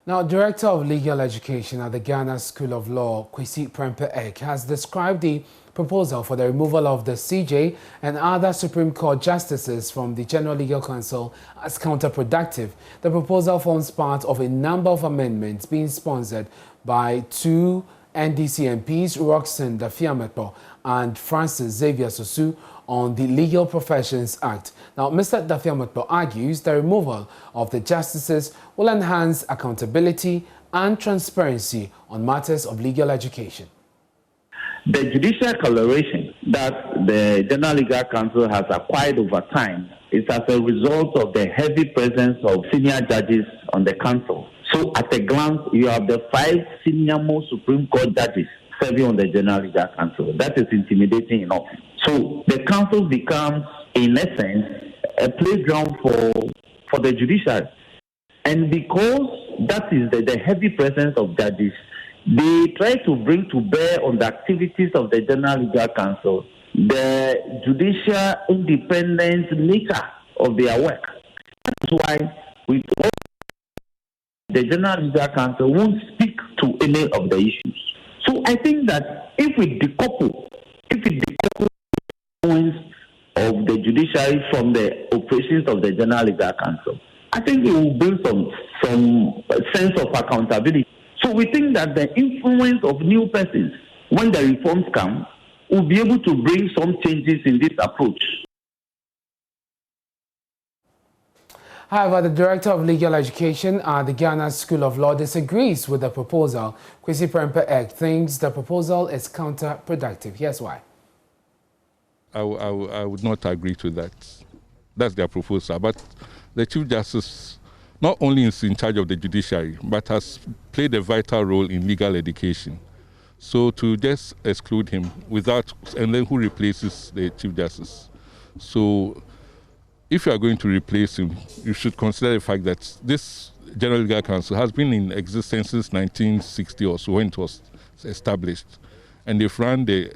Now, Director of Legal Education at the Ghana School of Law, Prempeh-Eck, has described the proposal for the removal of the CJ and other Supreme Court justices from the General Legal Council as counterproductive. The proposal forms part of a number of amendments being sponsored by two NDC MPs, Roxanne Dafiameto and Francis Xavier Sosu, on the Legal Professions Act. Now, Mr. Dafiameto argues the removal of the justices will enhance accountability and transparency on matters of legal education. The judicial coloration that the General Legal Council has acquired over time is as a result of the heavy presence of senior judges on the council. So at a glance, you have the 5 senior-most Supreme Court judges serving on the General Legal Council. That is intimidating enough. So the council becomes, in essence, a playground for the judiciary. And because that is the heavy presence of judges, they try to bring to bear on the activities of the General Legal Council the judicial independence nature of their work. That's why we the General Legal Council won't speak to any of the issues. So I think that if we decouple the influence of the judiciary from the operations of the General Legal Council, I think it will bring some sense of accountability. So we think that the influence of new persons, when the reforms come, will be able to bring some changes in this approach. However, the Director of Legal Education at the Ghana School of Law disagrees with the proposal. Prempeh-Eck thinks the proposal is counterproductive. Here's why. I would not agree to that. That's their proposal. But the Chief Justice not only is in charge of the judiciary, but has played a vital role in legal education. So to just exclude him without, and then who replaces the Chief Justice? So if you are going to replace him, you should consider the fact that this General Legal Council has been in existence since 1960 or so when it was established. And they've run the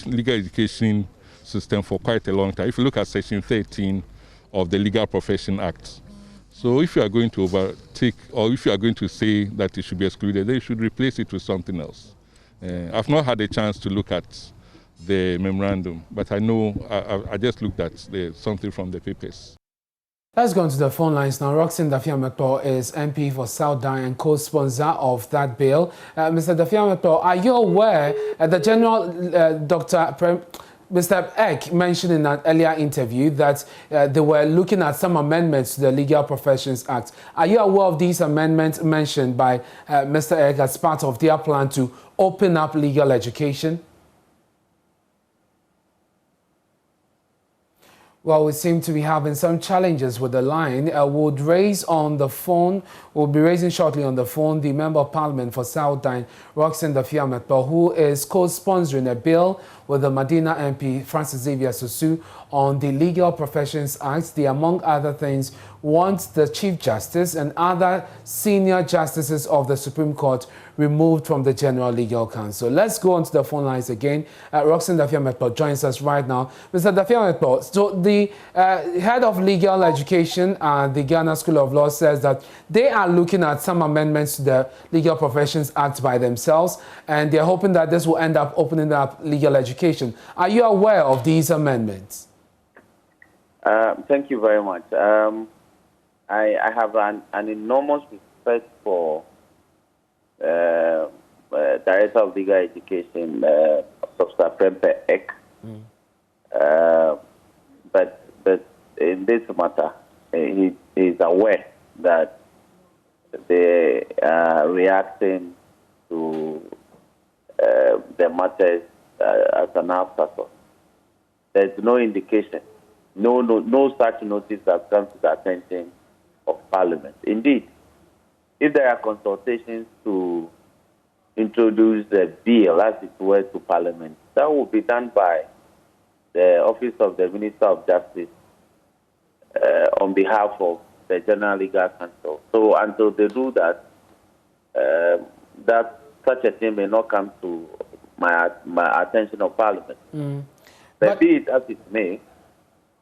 legal education system for quite a long time. If you look at Section 13 of the Legal Professions Act. So if you are going to overtake, or if you are going to say that it should be excluded, then you should replace it with something else. I've not had a chance to look at the memorandum, but I know I just looked at something from the papers. Let's go on to the phone lines now. Roxanne Dafiameto is MP for South Dine and co-sponsor of that bill. Mr. Dafiameto, are you aware the General Mr. Eck mentioned in an earlier interview that they were looking at some amendments to the Legal Professions Act. Are you aware of these amendments mentioned by Mr. Eck as part of their plan to open up legal education? Well, we seem to be having some challenges with the line. We'll be raising shortly on the phone the Member of Parliament for South Dine, Roxanne Dafiameto, who is co-sponsoring a bill with the Medina MP, Francis Xavier Sosu, on the Legal Professions Act. They, among other things, want the Chief Justice and other senior justices of the Supreme Court removed from the General Legal Council. Let's go on to the phone lines again. Roxanne Dafiameto joins us right now. Mr. Dafiameto, so the head of legal education at the Ghana School of Law says that they are looking at some amendments to the Legal Professions Act by themselves, and they're hoping that this will end up opening up legal education. Are you aware of these amendments? Thank you very much. I have an enormous respect for Director of Legal Education, Professor Prempeh-Eck. But in this matter, he is aware that they are reacting to the matters as an afterthought. There's no indication, no such notice has come to the attention of Parliament. Indeed, if there are consultations to introduce the bill, as it were, to Parliament, that will be done by the Office of the Minister of Justice on behalf of the General Legal Council. So until they do that, such a thing may not come to my attention of Parliament. But be it as it may,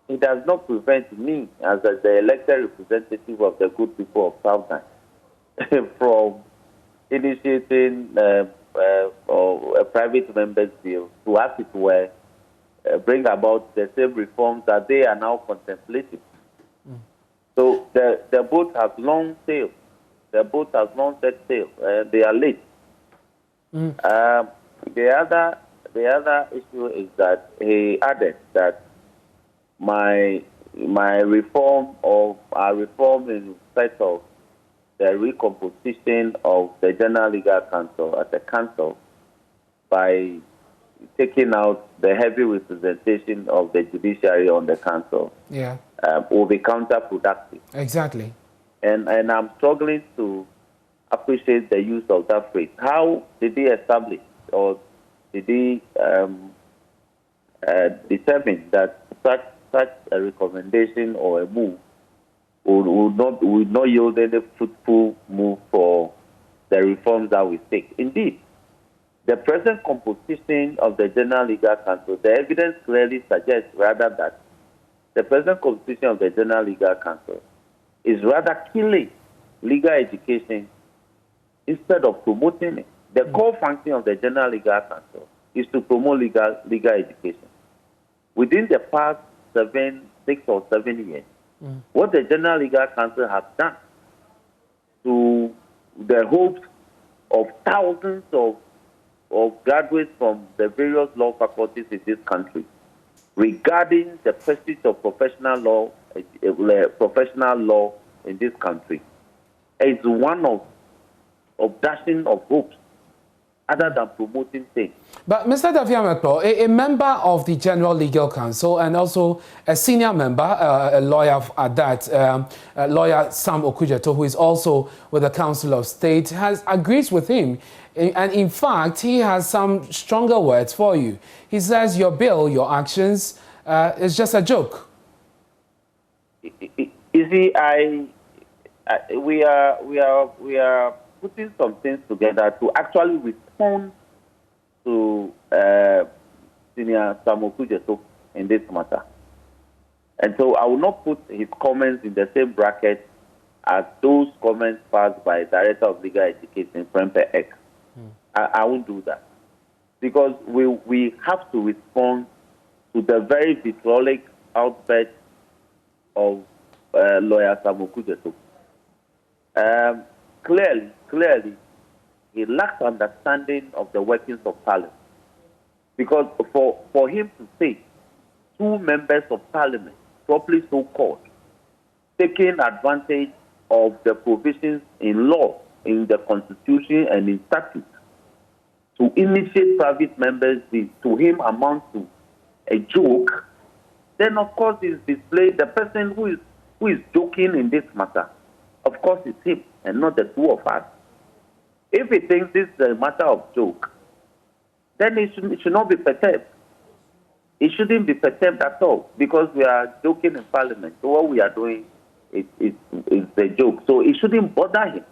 it does not prevent me, as the elected representative of the good people of South Dine, from initiating or a private member's bill to, as it were, bring about the same reforms that they are now contemplating. So the boat has long sailed. The boat has long set sail. They are late. The other issue is that he added that my reform of our reform in respect of the recomposition of the General Legal Council as a council by taking out the heavy representation of the judiciary on the council will be counterproductive. Exactly. And I'm struggling to appreciate the use of that phrase. How did they establish or did they determine that such a recommendation or a move would not yield any fruitful move for the reforms that we seek? Indeed, the present composition of the General Legal Council, the evidence clearly suggests rather that the present composition of the General Legal Council is rather killing legal education instead of promoting it. The core function of the General Legal Council is to promote legal education. Within the past 6 or 7 years, what the General Legal Council has done to the hopes of thousands of graduates from the various law faculties in this country regarding the pursuit of professional law in this country is one of dashing of hopes other than promoting things. But Mr. Daviametpo, a member of the General Legal Council and also a senior member, a lawyer at that, lawyer Sam Okujeto, who is also with the Council of State, agrees with him. And in fact, he has some stronger words for you. He says your bill, your actions, is just a joke. You see, we are putting some things together to actually respond to Senior Sam Okujeto in this matter. And so I will not put his comments in the same bracket as those comments passed by Director of Legal Education, Prempeh-Eck. I won't do that. Because we have to respond to the very vitriolic outburst of lawyer Sam Okujeto. Clearly, he lacks understanding of the workings of Parliament. Because for him to say 2 members of Parliament, properly so called, taking advantage of the provisions in law, in the Constitution and in statute, to initiate private members, to him amounts to a joke, then of course is displayed the person who is joking in this matter. Of course, it's him and not the 2 of us. If he thinks this is a matter of joke, then it should not be perturbed. It shouldn't be perturbed at all because we are joking in Parliament. So what we are doing is a joke. So it shouldn't bother him.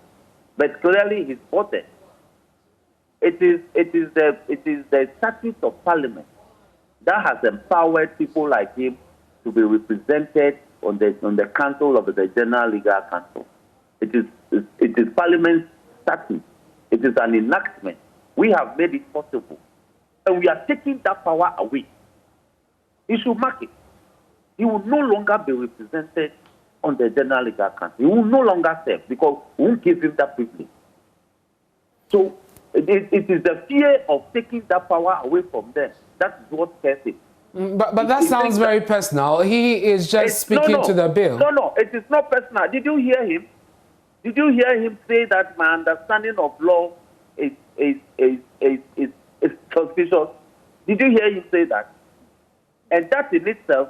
But clearly he's bothered. It is the statute of Parliament that has empowered people like him to be represented on the Council of the General Legal Council. It is Parliament's statute. It is an enactment. We have made it possible. And we are taking that power away. He should mark it. He will no longer be represented on the General Legal Council. He will no longer serve because we won't give him that privilege. So it is the fear of taking that power away from them. That is what scares him. But that sounds very personal. He is just speaking to the bill. No, it is not personal. Did you hear him? Did you hear him say that my understanding of law is suspicious? Did you hear him say that? And that in itself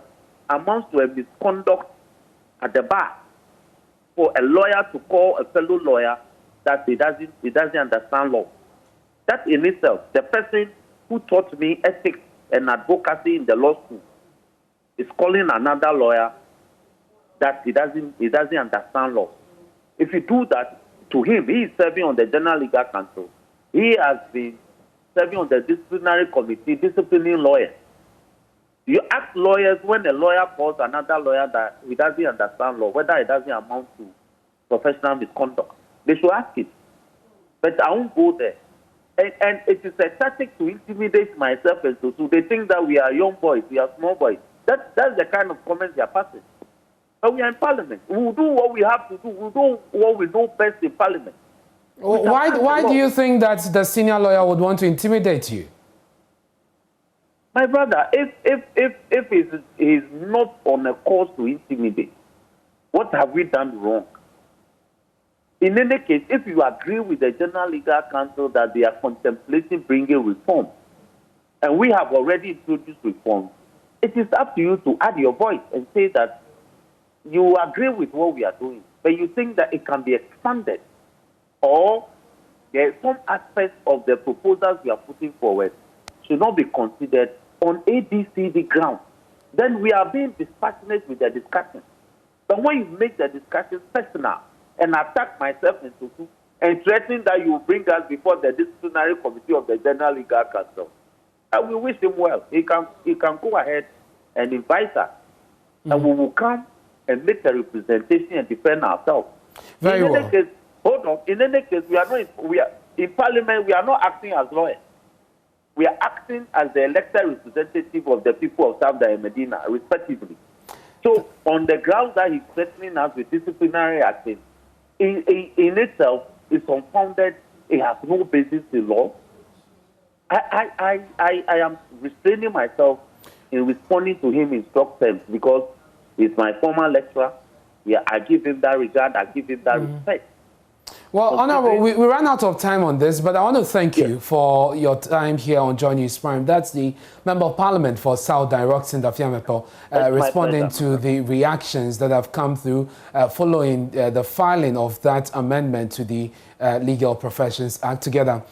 amounts to a misconduct at the bar for a lawyer to call a fellow lawyer that he doesn't understand law. That in itself, the person who taught me ethics and advocacy in the law school is calling another lawyer that he doesn't understand law. If you do that to him, he is serving on the General Legal Council. He has been serving on the disciplinary committee, disciplining lawyers. You ask lawyers when a lawyer calls another lawyer that he doesn't understand law, whether it doesn't amount to professional misconduct. They should ask it. But I won't go there. And it is a tactic to intimidate myself and so they think that we are young boys, we are small boys. That's the kind of comments they are passing. But we are in Parliament. We will do what we have to do. We will do what we know best in Parliament. Why do you think that the senior lawyer would want to intimidate you? My brother, if he's not on a course to intimidate, what have we done wrong? In any case, if you agree with the General Legal Council that they are contemplating bringing reform, and we have already introduced reform, it is up to you to add your voice and say that you agree with what we are doing, but you think that it can be expanded, or there are some aspects of the proposals we are putting forward should not be considered on ABCD grounds. Then we are being dispassionate with the discussion. But when you make the discussion personal and attack myself and Tutu and threaten that you will bring us before the disciplinary committee of the General Legal Council, I will wish him well. He can go ahead and invite us, and we will come and make a representation and defend ourselves. Very well. In any case, hold on. In any case, we are in Parliament. We are not acting as lawyers. We are acting as the elected representative of the people of South and Medina, respectively. So, on the grounds that he's threatening us with disciplinary action, in itself is unfounded. It has no basis in law. I am restraining myself in responding to him in strong terms because he's my former lecturer. I give him that regard. I give him that respect. Well, Honorable, we ran out of time on this, but I want to thank you for your time here on Joy News Prime. That's the Member of Parliament for Southern, Roxin Dafiamepo, responding to the reactions that have come through following the filing of that amendment to the Legal Professions Act. Together,